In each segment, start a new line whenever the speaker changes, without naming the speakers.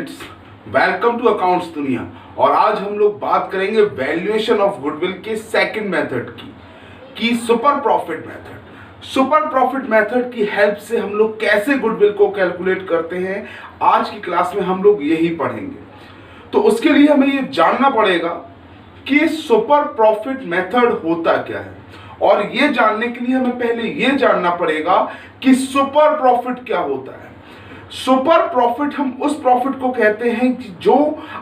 Students, welcome to accounts दुनिया। और आज हम लोग बात करेंगे वैल्यूएशन ऑफ गुडविल के सेकंड मेथड की super profit method. Super profit method की हेल्प से हम लोग कैसे गुडविल को कैलकुलेट करते हैं, आज की क्लास में हम लोग यही पढ़ेंगे। तो उसके लिए हमें ये जानना पड़ेगा कि सुपर प्रॉफिट मेथड होता क्या है, और ये जानने के लिए हमें पहले ये जानना पड़ेगा कि सुपर प्रॉफिट क्या होता है। सुपर प्रॉफिट हम उस प्रॉफिट को कहते हैं कि जो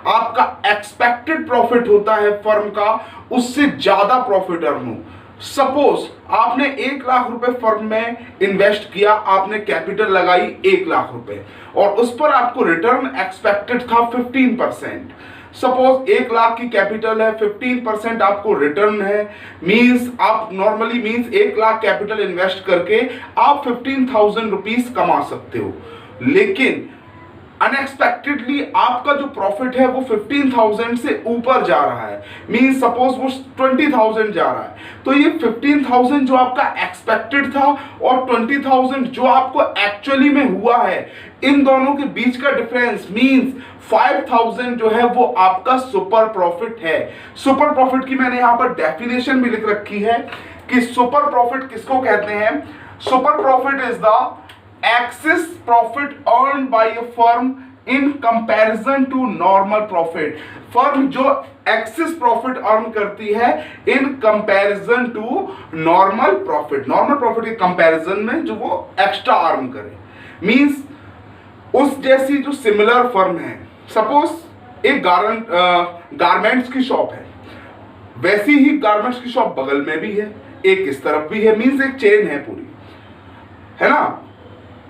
आपका एक्सपेक्टेड प्रॉफिट होता है फर्म का, उससे ज्यादा प्रॉफिट अर्न हो। सपोज आपने 1 लाख रुपए फर्म में इन्वेस्ट किया, आपने कैपिटल लगाई 1 लाख रुपए और उस पर आपको रिटर्न एक्सपेक्टेड था 15%। सपोज 1 लाख की कैपिटल है, 15% आपको रिटर्न है। मींस आप नॉर्मली 1 लाख कैपिटल इन्वेस्ट करके आप 15,000 रुपीज कमा सकते हो, लेकिन अनएक्सपेक्टेडली आपका जो प्रॉफिट है वो 15,000 से ऊपर जा रहा है। मींस सपोज वो 20,000 जा रहा है, तो ये 15,000 जो आपका एक्सपेक्टेड था और 20,000 जो आपको एक्चुअली में हुआ है, इन दोनों के बीच का डिफरेंस मींस 5,000 जो है वो आपका सुपर प्रॉफिट है। सुपर प्रॉफिट की मैंने यहां पर डेफिनेशन भी लिख रखी है कि सुपर प्रॉफिट किसको कहते हैं। Super profit is the excess profit earned by a firm in comparison to normal profit। Firm जो एक्सेस प्रॉफिट अर्न करती है in comparison to normal profit, normal profit के कंपैरिजन में जो वो एक्स्ट्रा अर्न करे। मींस उस जैसी जो सिमिलर फर्म है, सपोज एक गारमेंट्स की शॉप है, वैसी ही गारमेंट्स की शॉप बगल में भी है, एक इस तरफ भी है, मींस एक चेन है पूरी, है ना।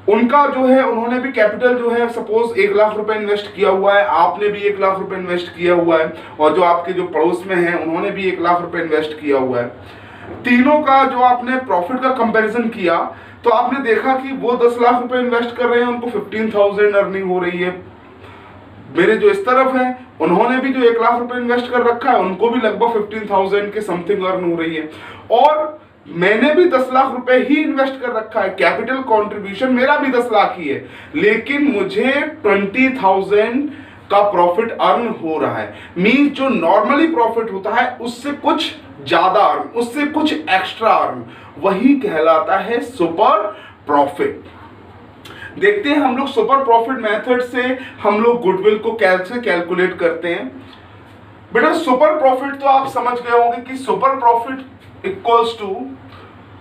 उनका जो है, उन्होंने भी कैपिटल जो है सपोज 1 लाख रुपए इन्वेस्ट किया हुआ है, आपने भी 1 लाख रुपए इन्वेस्ट किया हुआ है, और जो आपके जो पड़ोस में हैं उन्होंने भी 1 लाख रुपए इन्वेस्ट किया हुआ है। तीनों का जो आपने प्रॉफिट का कंपैरिजन किया तो आपने देखा कि वो 10 लाख रुपए इन्वेस्ट कर रहे हैं, उनको 15,000 अर्निंग हो रही है। मेरे जो इस तरफ है उन्होंने भी जो 1 लाख रुपए इन्वेस्ट कर रखा है, उनको भी लगभग 15,000 के समथिंग अर्न हो रही है। और मैंने भी 10 लाख रुपए ही इन्वेस्ट कर रखा है, कैपिटल कंट्रीब्यूशन मेरा भी 10 लाख ही है, लेकिन मुझे 20,000 का प्रॉफिट अर्न हो रहा है। मींस जो नॉर्मली प्रॉफिट होता है उससे कुछ ज्यादा अर्न, उससे कुछ एक्स्ट्रा अर्न, वही कहलाता है सुपर प्रॉफिट। देखते हैं हम लोग सुपर प्रॉफिट मेथड से हम लोग गुडविल को कैसे कैलकुलेट करते हैं। बेटा सुपर प्रॉफिट तो आप समझ गए होंगे कि सुपर प्रॉफिट इक्वल्स टू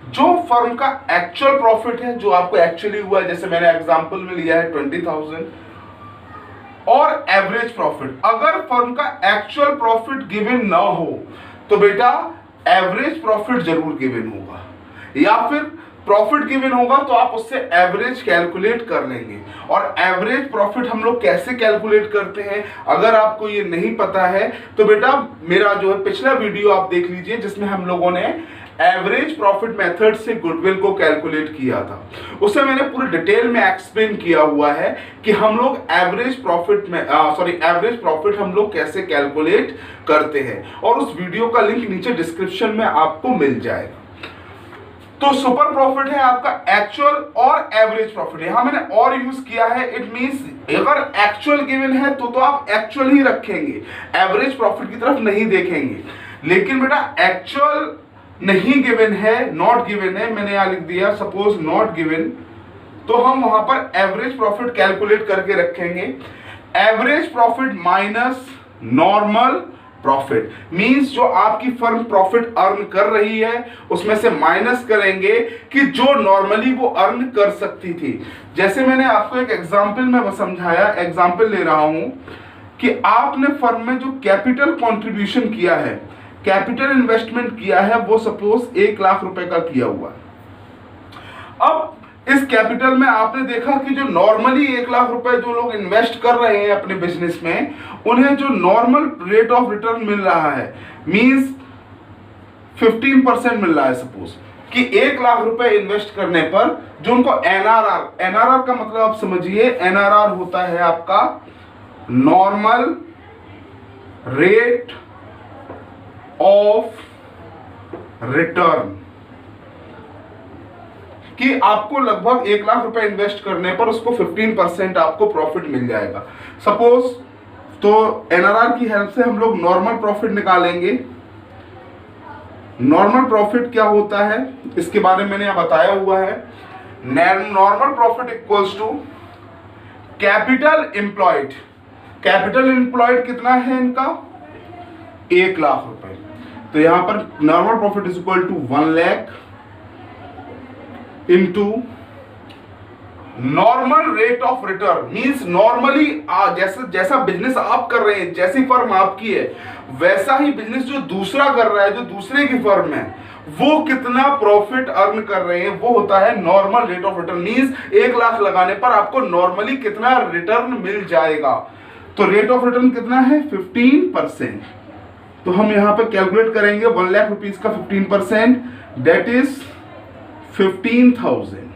जो फर्म का एक्चुअल प्रॉफिट है, जो आपको एक्चुअली हुआ है, जैसे मैंने एग्जांपल में लिया है 20,000, और एवरेज प्रॉफिट। अगर फर्म का एक्चुअल प्रॉफिट गिवन ना हो तो बेटा एवरेज प्रॉफिट जरूर गिवन होगा, या फिर प्रॉफिट गिवन होगा तो आप उससे एवरेज कैलकुलेट कर लेंगे। और एवरेज प्रॉफिट हम लोग कैसे कैलकुलेट करते हैं, अगर आपको ये नहीं पता है तो बेटा मेरा जो है पिछला वीडियो आप देख लीजिए, जिसमें हम लोगों ने एवरेज प्रॉफिट मेथड से गुडविल को कैलकुलेट किया था। उससे मैंने पूरी डिटेल में एक्सप्लेन किया हुआ है कि हम लोग एवरेज प्रॉफिट में एवरेज प्रॉफिट हम लोग कैसे कैलकुलेट करते हैं, और उस वीडियो का लिंक नीचे डिस्क्रिप्शन में आपको मिल जाएगा। तो सुपर प्रॉफिट है आपका एक्चुअल और एवरेज प्रॉफिट। यहां मैंने और यूज किया है, इट मींस अगर एक्चुअल गिवन है तो आप एक्चुअल ही रखेंगे, एवरेज प्रॉफिट की तरफ नहीं देखेंगे। लेकिन बेटा एक्चुअल नहीं गिवन है, नॉट गिवन है, मैंने यहां लिख दिया सपोज नॉट गिवन, तो हम वहां पर एवरेज प्रॉफिट कैलकुलेट करके रखेंगे। Average profit minus normal profit, means जो आपकी फर्म प्रॉफिट अर्न कर रही है उसमें से माइनस करेंगे कि जो नॉर्मली वो अर्न कर सकती थी। जैसे मैंने आपको एक एग्जांपल में समझाया, एग्जांपल ले रहा हूं कि आपने फर्म में जो कैपिटल कंट्रीब्यूशन किया है, कैपिटल इन्वेस्टमेंट किया है, वो सपोज 1 लाख रुपए का किया हुआ है। अब इस कैपिटल में आपने देखा कि जो नॉर्मली 1 लाख रुपए जो लोग इन्वेस्ट कर रहे हैं अपने बिजनेस में, उन्हें जो नॉर्मल रेट ऑफ रिटर्न मिल रहा है मींस 15% मिल रहा है। सपोज कि 1 लाख रुपए इन्वेस्ट करने पर जो उनको एनआरआर, एनआरआर का मतलब आप समझिए, एनआरआर होता है आपका नॉर्मल रेट ऑफ रिटर्न। कि आपको लगभग 1 लाख रुपए इन्वेस्ट करने पर उसको 15% आपको प्रॉफिट मिल जाएगा सपोज। तो एनआरआर की हेल्प से हम लोग नॉर्मल प्रॉफिट निकालेंगे। नॉर्मल प्रॉफिट क्या होता है इसके बारे में मैंने यहाँ बताया हुआ है। Normal profit equals to capital employed. Capital employed कितना है इनका 1 लाख रुपए। तो यहां पर normal profit is equal to 1 lakh into normal rate of return. Means normally जैसा बिजनेस आप कर रहे हैं, जैसी फर्म आपकी है, वैसा ही बिजनेस जो दूसरा कर रहा है, जो दूसरे की फर्म है, वो कितना प्रॉफिट अर्न कर रहे हैं, वो होता है normal rate of return. Means 1 lakh लगाने पर आपको नॉर्मली कितना रिटर्न मिल जाएगा। तो रेट ऑफ रिटर्न कितना है 15%। तो हम यहां पर कैलकुलेट करेंगे 1 लाख रुपीज का 15%, दैट इज 15,000।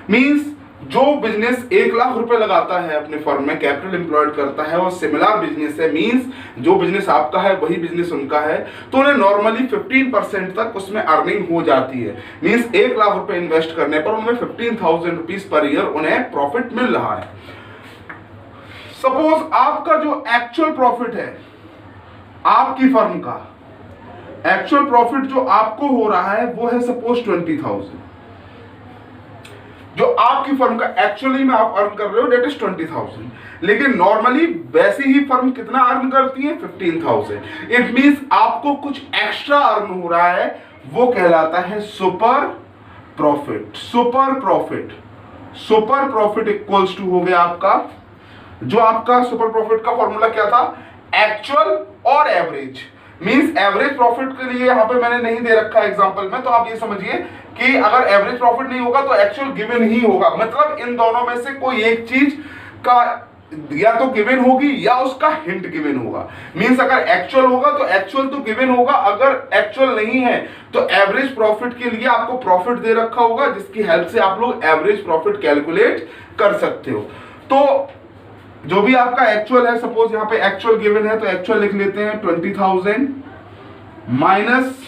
मींस जो बिजनेस 1 लाख रुपए लगाता है अपने फर्म में, कैपिटल एम्प्लॉयड करता है, और सिमिलर बिजनेस है, मींस जो बिजनेस आपका है वही बिजनेस उनका है, तो उन्हें नॉर्मली 15% तक उसमें अर्निंग हो जाती है। मींस 1 लाख रुपए इन्वेस्ट करने पर उन्हें 15,000 रुपीज पर ईयर उन्हें प्रॉफिट मिल रहा है। सपोज आपका जो एक्चुअल प्रॉफिट है आपकी फर्म का, एक्चुअल प्रॉफिट जो आपको हो रहा है वो है सपोज 20,000। जो आपकी फर्म का एक्चुअली में आप अर्न कर रहे हो डेट इज 20,000, लेकिन नॉर्मली वैसी ही फर्म कितना अर्न करती है 15,000। इट मींस आपको कुछ एक्स्ट्रा अर्न हो रहा है, वो कहलाता है super profit. Super profit, super profit equals to हो गया आपका, जो आपका सुपर प्रॉफिट का फॉर्मूला क्या था, एक्चुअल और एवरेज। मींस एवरेज प्रॉफिट के लिए यहां पे मैंने नहीं दे रखा है एग्जांपल में, तो आप ये समझिए कि अगर एवरेज प्रॉफिट नहीं होगा तो एक्चुअल गिवन ही होगा। मतलब इन दोनों में से कोई एक चीज का या तो गिवन होगी या उसका हिंट गिवन होगा। मींस अगर एक्चुअल होगा तो एक्चुअल तो गिवन होगा, अगर एक्चुअल नहीं है तो एवरेज प्रॉफिट के लिए आपको प्रॉफिट दे रखा होगा, जिसकी हेल्प से आप लोग एवरेज प्रॉफिट कैलकुलेट कर सकते हो। तो जो भी आपका एक्चुअल है, सपोज यहां पे एक्चुअल गिवन है तो एक्चुअल लिख लेते हैं 20,000 minus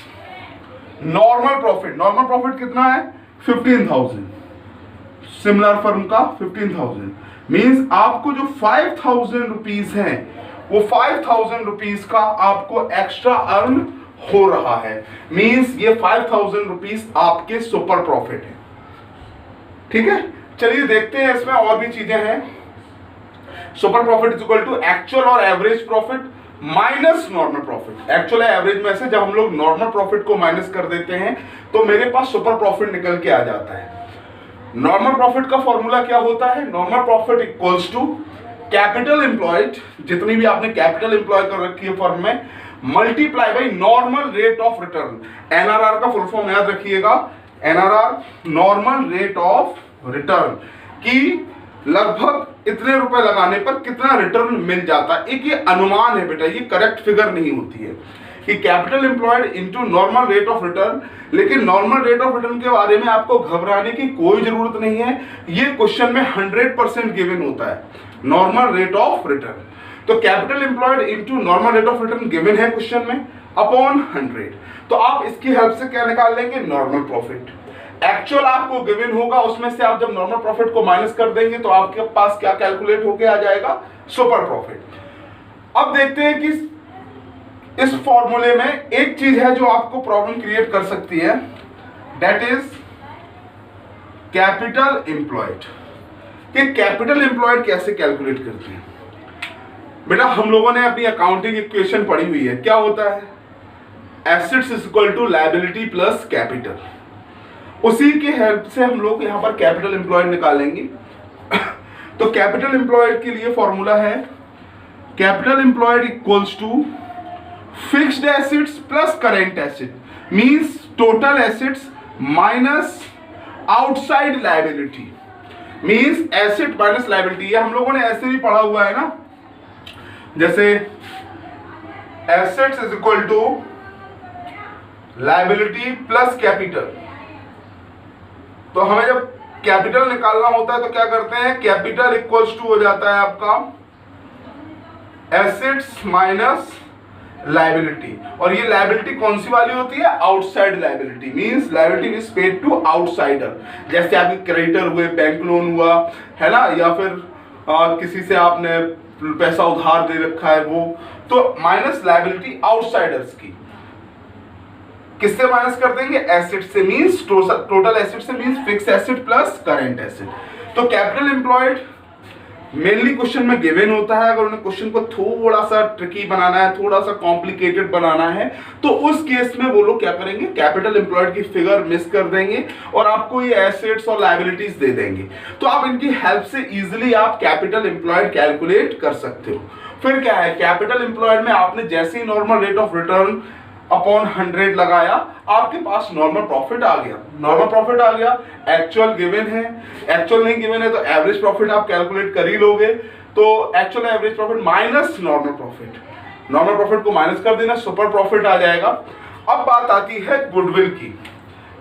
normal profit. Normal profit कितना है 15,000, सिमिलर फर्म का 15,000। मींस आपको जो 5,000 रुपीज है वो 5,000 रुपीज का आपको एक्स्ट्रा अर्न हो रहा है। मींस ये 5,000 रुपीज आपके सुपर प्रॉफिट है। ठीक है, चलिए देखते हैं इसमें और भी चीजें हैं। Super profit is equal to actual और average profit minus normal profit. Actual है एवरेज में से जब हम लोग नॉर्मल प्रॉफिट को माइनस कर देते हैं तो मेरे पास सुपर प्रॉफिट निकल के आ जाता है। नॉर्मल प्रॉफिट का फॉर्मूला क्या होता है, normal profit equals to capital employed, जितनी भी आपने कैपिटल एम्प्लॉय कर रखी है फर्म में, multiply by normal rate of return. NRR का फुल फॉर्म याद रखिएगा, NRR normal rate of return, की लगभग इतने रुपए लगाने पर कितना रिटर्न मिल जाता है। एक ये अनुमान है बेटा, ये करेक्ट फिगर नहीं होती है कि capital employed into normal rate of return. लेकिन नॉर्मल रेट ऑफ रिटर्न के बारे में आपको घबराने की कोई जरूरत नहीं है, ये क्वेश्चन में 100% गिवन होता है नॉर्मल रेट ऑफ रिटर्न। तो capital employed into normal rate of return given है क्वेश्चन में अपॉन 100। तो आप इसकी हेल्प से क्या निकाल लेंगे, नॉर्मल प्रॉफिट। एक्चुअल आपको गिवन होगा, उसमें से आप जब नॉर्मल प्रॉफिट को माइनस कर देंगे तो आपके पास क्या कैलकुलेट होके आ जाएगा, सुपर प्रॉफिट। अब देखते हैं कि इस फॉर्मूले में एक चीज है जो आपको प्रॉब्लम क्रिएट कर सकती है, दैट इज कैपिटल एम्प्लॉयड। कि कैपिटल एम्प्लॉयड कैसे कैलकुलेट करते हैं बेटा, हम लोगों ने अपनी अकाउंटिंग इक्वेशन पढ़ी हुई है। क्या होता है, assets is equal to liability plus capital. उसी के हेल्प से हम लोग यहां पर कैपिटल एम्प्लॉयड निकालेंगे। तो कैपिटल एम्प्लॉयड के लिए फॉर्मूला है capital employed equals to fixed assets plus current asset, means total assets minus outside liability. Means asset minus liability, ये हम लोगों ने ऐसे भी पढ़ा हुआ है ना, जैसे assets is equal to liability plus capital. तो हमें जब कैपिटल निकालना होता है तो क्या करते हैं, कैपिटल इक्वल्स टू हो जाता है आपका एसेट्स माइनस लायबिलिटी। और ये लायबिलिटी कौन सी वाली होती है? Outside liability, means liability is paid to outsider. जैसे आपके क्रेडिटर हुए, बैंक लोन हुआ है ना, या फिर किसी से आपने पैसा उधार दे रखा है वो, तो माइनस लायबिलिटी आउटसाइडर्स की। किससे माइनस कर देंगे? एसेट से, मींस टोटल एसेट से, means fix asset plus current asset. तो कैपिटल एम्प्लॉयड मेनली क्वेश्चन में गिवन होता है। अगर उन्हें क्वेश्चन को थोड़ा सा ट्रिकी बनाना है, थोड़ा सा कॉम्प्लिकेटेड बनाना है, तो उस केस में वो लोग क्या करेंगे? कैपिटल एम्प्लॉयड की फिगर मिस कर देंगे और आपको ये एसेट्स और लायबिलिटीज दे देंगे। तो आप इनकी हेल्प से इजीली आप कैपिटल एम्प्लॉयड कैलकुलेट कर सकते हो। फिर क्या है? कैपिटल एम्प्लॉयड में आपने जैसे ही normal rate of return upon 100 लगाया, आपके पास नॉर्मल प्रॉफिट आ गया। नॉर्मल प्रॉफिट आ गया, एक्चुअल गिवन है, एक्चुअल नहीं गिवन है तो एवरेज प्रॉफिट आप कैलकुलेट कर ही लोगे। तो actual average profit minus normal profit, normal profit को माइनस कर देना, सुपर प्रॉफिट आ जाएगा। अब बात आती है गुडविल की,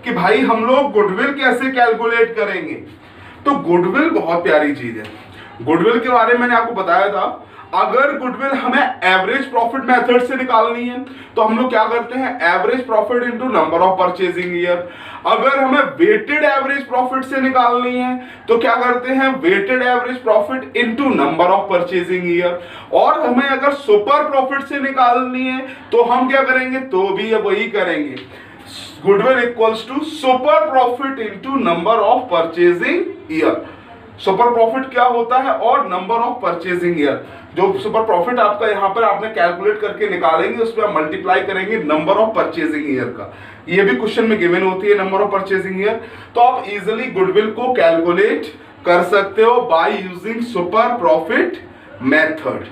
कि भाई हम लोग गुडविल कैसे कैलकुलेट करेंगे? तो गुडविल बहुत प्यारी चीज है। गुडविल के बारे में मैंने आपको बताया था। अगर गुडविल हमें एवरेज प्रॉफिट मेथड से निकालनी है तो हम लोग क्या करते हैं? Average profit into number of purchasing year. अगर हमें वेटेड एवरेज प्रॉफिट से निकालनी है तो क्या करते हैं? Weighted average profit into number of purchasing year. और हमें अगर सुपर प्रॉफिट से निकालनी है तो हम क्या करेंगे? तो भी वही करेंगे, goodwill equals to super profit into number of purchasing year. Super profit क्या होता है? और नंबर ऑफ परचेजिंग ईयर। जो सुपर प्रॉफिट आपका यहाँ पर आपने कैलकुलेट करके निकालेंगे, उसमें आप मल्टीप्लाई करेंगे नंबर ऑफ परचेजिंग ईयर का। ये भी क्वेश्चन में गिवन होती है नंबर ऑफ परचेजिंग ईयर। तो आप इजीली गुडविल को कैलकुलेट कर सकते हो by using super profit method,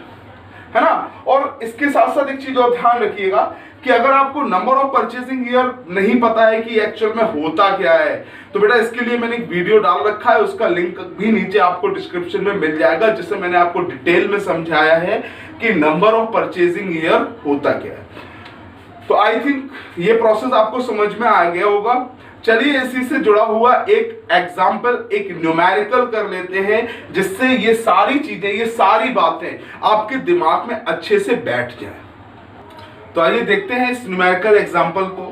है ना। और इसके साथ साथ एक चीज और ध्यान रखिएगा कि अगर आपको नंबर ऑफ परचेजिंग ईयर नहीं पता है कि एक्चुअल में होता क्या है, तो बेटा इसके लिए मैंने एक वीडियो डाल रखा है, उसका लिंक भी नीचे आपको डिस्क्रिप्शन में मिल जाएगा, जिससे मैंने आपको डिटेल में समझाया है कि नंबर ऑफ परचेजिंग ईयर होता क्या है। तो आई थिंक ये प्रोसेस आपको समझ में आ गया होगा। चलिए इसी से जुड़ा हुआ एक एग्जाम्पल, एक न्यूमेरिकल कर लेते हैं, जिससे ये सारी चीजें, ये सारी बातें आपके दिमाग में अच्छे से बैठ जाए। तो आइए देखते हैं इस न्यूमेरिकल एग्जाम्पल को।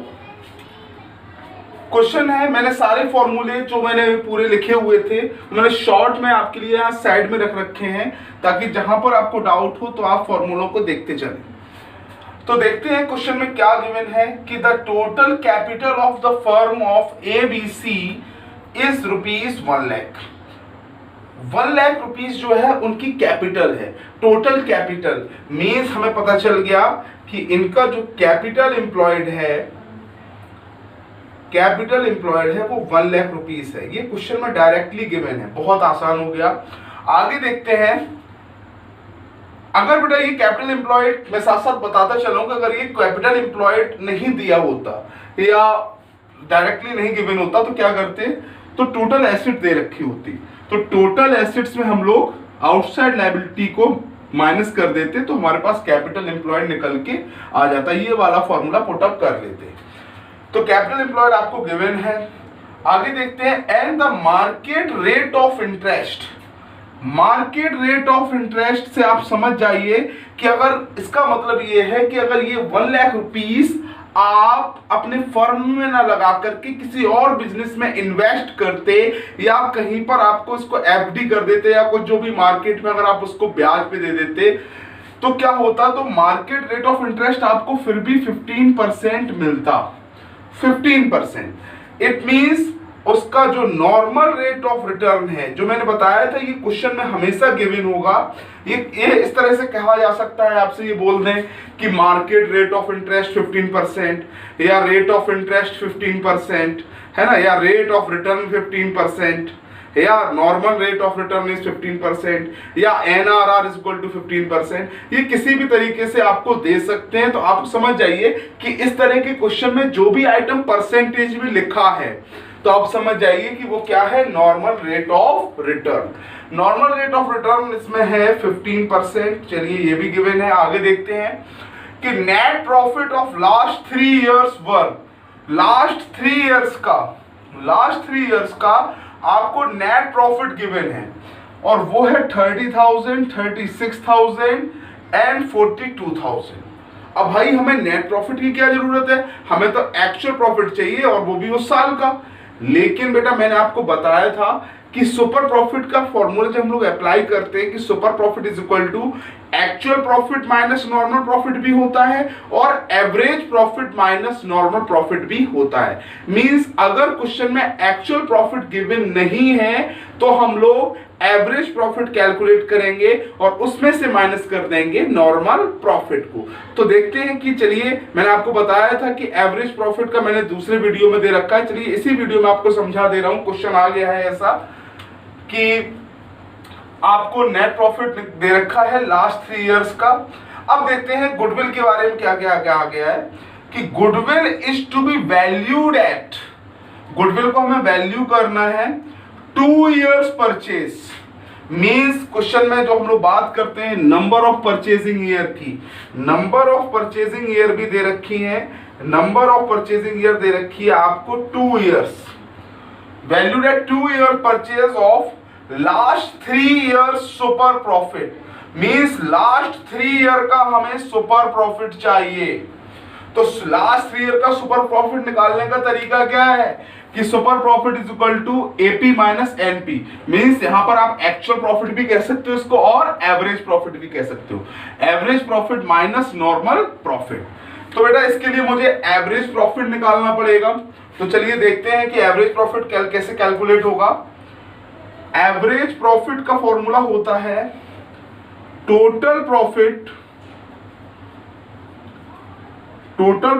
क्वेश्चन है, मैंने सारे फॉर्मूले जो मैंने पूरे लिखे हुए थे मैंने शॉर्ट में आपके लिए यहाँ साइड में रख रखे हैं, ताकि जहां पर आपको डाउट हो तो आप फॉर्मूलों को देखते चलें। तो देखते हैं क्वेश्चन में क्या गिवन है कि the total capital of the firm of ABC is ₹1 lakh. 1 lakh rupees जो है उनकी कैपिटल है। टोटल कैपिटल मीन्स हमें पता चल गया कि इनका जो कैपिटल एम्प्लॉयड है, कैपिटल एम्प्लॉयड है वो 1 लाख रुपीस है। ये क्वेश्चन में डायरेक्टली गिवन है, बहुत आसान हो गया। आगे देखते हैं, अगर बेटा ये कैपिटल एम्प्लॉयड, मैं साथ साथ बताता चलूंगा, अगर ये कैपिटल एम्प्लॉयड नहीं दिया होता या डायरेक्टली नहीं गिवन होता तो क्या करते? तो टोटल एसेट दे रखी होती, तो टोटल एसेट्स में हम लोग आउटसाइड लायबिलिटी को माइनस कर देते, तो हमारे पास कैपिटल एम्प्लॉयड निकल के आ जाता। ये वाला फॉर्मूला पुटअप कर लेते। तो कैपिटल एम्प्लॉयड आपको गिवन है। आगे देखते हैं, and the market rate of interest. Market rate of interest से आप समझ जाइए कि अगर इसका मतलब ये है कि अगर ये 1 लाख रुपीस आप अपने फर्म में ना लगा करके किसी और बिजनेस में इन्वेस्ट करते, या कहीं पर आपको इसको FD कर देते, या कुछ जो भी मार्केट में अगर आप उसको ब्याज पे दे देते, तो क्या होता? तो मार्केट रेट ऑफ इंटरेस्ट आपको फिर भी 15% मिलता। 15%। इट मींस उसका जो नॉर्मल रेट ऑफ रिटर्न है, जो मैंने बताया था, ये क्वेश्चन में हमेशा गिवन होगा। ये इस तरह से कहा जा सकता है, आपसे ये बोल दें कि मार्केट रेट ऑफ इंटरेस्ट 15%, या रेट ऑफ इंटरेस्ट 15%, है ना, या रेट ऑफ रिटर्न 15%, या normal rate of return is 15%, या NRR इज इक्वल टू 15%। ये किसी भी तरीके से आपको दे सकते हैं। तो आप समझ जाइए कि इस तरह के क्वेश्चन में जो भी आइटम परसेंटेज में लिखा है, तो आप समझ जाइए कि वो क्या है? Normal rate of return. Normal rate of return इसमें है 15%। चलिए ये भी गिवन है। आगे देखते हैं कि net profit of last 3 years were, last 3 years का आपको नेट प्रॉफिट गिवन है, और वो है 30,000, 36,000 एंड 42,000। अब भाई हमें नेट प्रॉफिट की क्या जरूरत है, हमें तो एक्चुअल प्रॉफिट चाहिए और वो भी उस साल का। लेकिन बेटा मैंने आपको बताया था कि सुपर प्रॉफिट का फॉर्मूला जब हम लोग अप्लाई करते हैं कि super profit is equal to actual profit minus normal profit भी होता है और average profit minus normal profit भी होता है। मींस अगर क्वेश्चन में एक्चुअल प्रॉफिट गिवन नहीं है तो हम लोग एवरेज प्रॉफिट कैलकुलेट करेंगे और उसमें से माइनस कर देंगे नॉर्मल प्रॉफिट को। तो देखते हैं कि चलिए, मैंने आपको बताया था कि एवरेज प्रॉफिट का मैंने दूसरे वीडियो में दे रखा है, चलिए इसी वीडियो में आपको समझा दे रहा हूं। क्वेश्चन आ गया है ऐसा कि आपको नेट प्रॉफिट दे रखा है लास्ट 3 इयर्स का। अब देखते हैं गुडविल के बारे में क्या क्या आ गया है कि goodwill is to be valued at, goodwill को हमें वैल्यू करना है 2 इयर्स परचेज। मींस क्वेश्चन में जो हम लोग बात करते हैं नंबर ऑफ परचेजिंग ईयर की, नंबर ऑफ परचेजिंग ईयर भी दे रखी है, नंबर ऑफ परचेजिंग ईयर दे रखी है आपको 2 years, valued at 2 year purchase of last 3 years super profit. Means last 3 year का हमें सुपर प्रॉफिट चाहिए। तो लास्ट 3 ईयर का सुपर प्रॉफिट निकालने का तरीका क्या है कि super profit is equal to AP minus NP. Means यहां पर आप एक्चुअल प्रॉफिट भी कह सकते हो इसको और एवरेज प्रॉफिट भी कह सकते हो, average profit minus normal profit. तो बेटा इसके लिए मुझे एवरेज प्रॉफिट निकालना पड़ेगा। तो चलिए देखते हैं कि एवरेज प्रॉफिट कैसे कैलकुलेट होगा। एवरेज प्रॉफिट का फॉर्मूला होता है total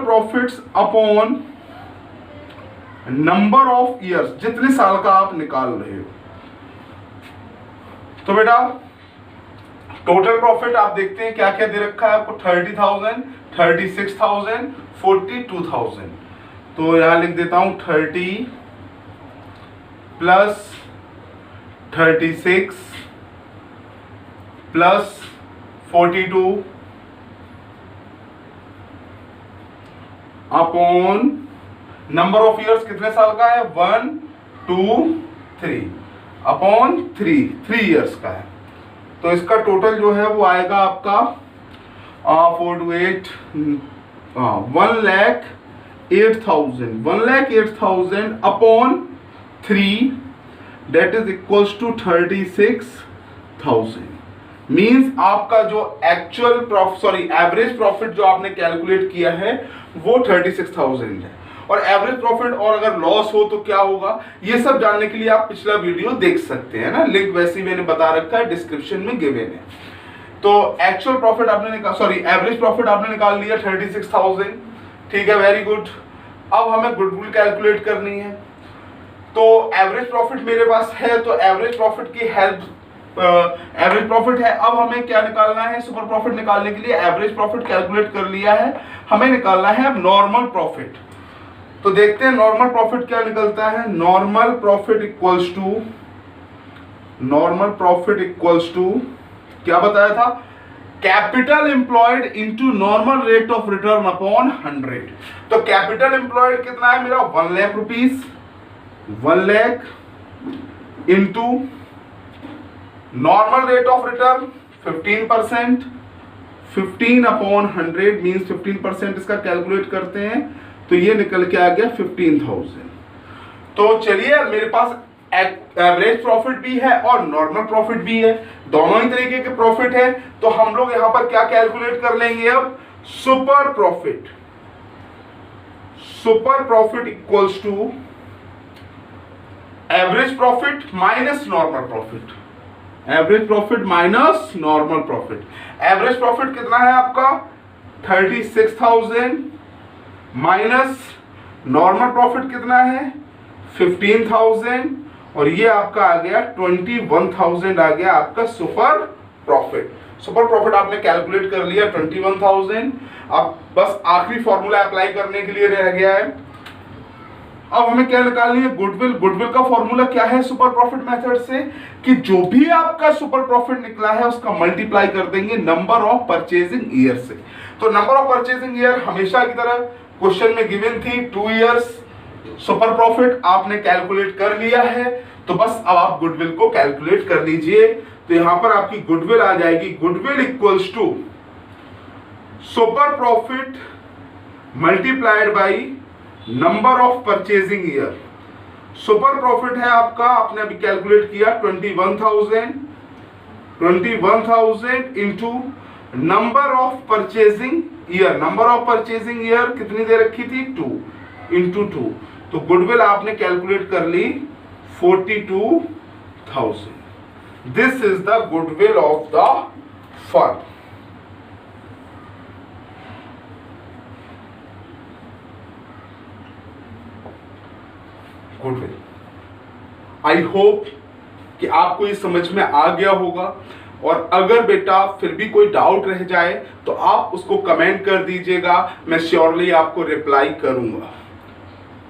profits upon number of years, जितने साल का आप निकाल रहे हो। तो बेटा टोटल प्रॉफिट आप देखते हैं क्या क्या दे रखा है आपको, 30,000, 36,000, 42,000। तो यहां लिख देता हूं 30 plus 36 plus 42 upon number of years कितने साल का है 1 2 3 अपॉन 3 इयर्स का है। तो इसका टोटल जो है वो आएगा आपका 428 1,08,000 upon 3 that is equals to 36,000। Means आपका जो एवरेज प्रॉफिट जो आपने कैलकुलेट किया है वो 36,000 है और एवरेज प्रॉफिट और अगर लॉस हो तो क्या होगा, ये सब जानने के लिए आप पिछला वीडियो देख सकते हैं ना, लिंक वैसे ही मैंने बता रखा है डिस्क्रिप्शन में गिवन है। तो एक्चुअल प्रॉफिट एवरेज प्रॉफिट आपने निकाल लिया 36,000, ठीक है, वेरी गुड। अब हमें गुडविल कैलकुलेट करनी है। तो एवरेज प्रॉफिट मेरे पास है, तो एवरेज प्रॉफिट की हेल्प एवरेज प्रॉफिट है। अब हमें क्या निकालना है, सुपर प्रॉफिट निकालने के लिए एवरेज प्रॉफिट कैलकुलेट कर लिया है, हमें निकालना है अब नॉर्मल प्रॉफिट। तो देखते हैं नॉर्मल प्रॉफिट क्या निकलता है। नॉर्मल प्रॉफिट इक्वल्स टू क्या बताया था, capital employed into normal rate of return upon 100। तो कैपिटल एम्प्लॉयड कितना है मेरा 1 lakh rupees, 1 lakh into normal rate of return 15%, 15 upon 100 means 15% इसका कैलकुलेट करते हैं तो ये निकल के आ गया 15,000। तो चलिए मेरे पास एवरेज प्रॉफिट भी है और नॉर्मल प्रॉफिट भी है, दोनों ही तरीके के प्रॉफिट है। तो हम लोग यहां पर क्या कैलकुलेट कर लेंगे अब, super profit equals to average profit minus normal profit, average profit minus normal profit. Average profit कितना है आपका 36,000 माइनस नॉर्मल प्रॉफिट कितना है 15,000 और ये आपका आ गया 21,000 आ गया आपका सुपर प्रॉफिट। सुपर प्रॉफिट आपने कैलकुलेट कर लिया 21,000। अब बस आखिरी फॉर्मूला अप्लाई करने के लिए रह गया है। अब हमें क्या निकालनी है, गुडविल का फॉर्मूला क्या है सुपर प्रॉफिट मेथड से कि जो भी आपका सुपर प्रॉफिट निकला है उसका मल्टीप्लाई कर देंगे नंबर ऑफ परचेजिंग ईयर से। तो नंबर ऑफ परचेजिंग ईयर हमेशा की तरह क्वेश्चन में गिवन थी 2 इयर्स, सुपर प्रॉफिट आपने कैलकुलेट कर लिया है तो बस अब आप गुडविल को कैलकुलेट कर लीजिए। तो यहां पर आपकी गुडविल आ जाएगी, goodwill equals to super profit multiplied by number of purchasing year. Super profit है आपका, आपने अभी कैलकुलेट किया 21,000 into number of purchasing year. Number of purchasing year कितनी दे रखी थी? 2 इंटू 2। तो गुडविल आपने कैलकुलेट कर ली 42,000। This is the goodwill of the firm. Goodwill. I hope कि आपको ये समझ में आ गया होगा, और अगर बेटा फिर भी कोई डाउट रह जाए तो आप उसको कमेंट कर दीजिएगा, मैं श्योरली आपको रिप्लाई करूंगा।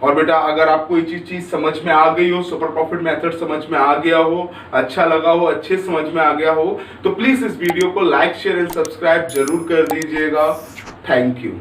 और बेटा अगर आपको ये चीज समझ में आ गई हो, सुपर प्रॉफिट मेथड समझ में आ गया हो, अच्छा लगा हो, अच्छे समझ में आ गया हो, तो प्लीज इस वीडियो को लाइक शेयर एंड सब्सक्राइब जरूर कर दीजिएगा। Thank you.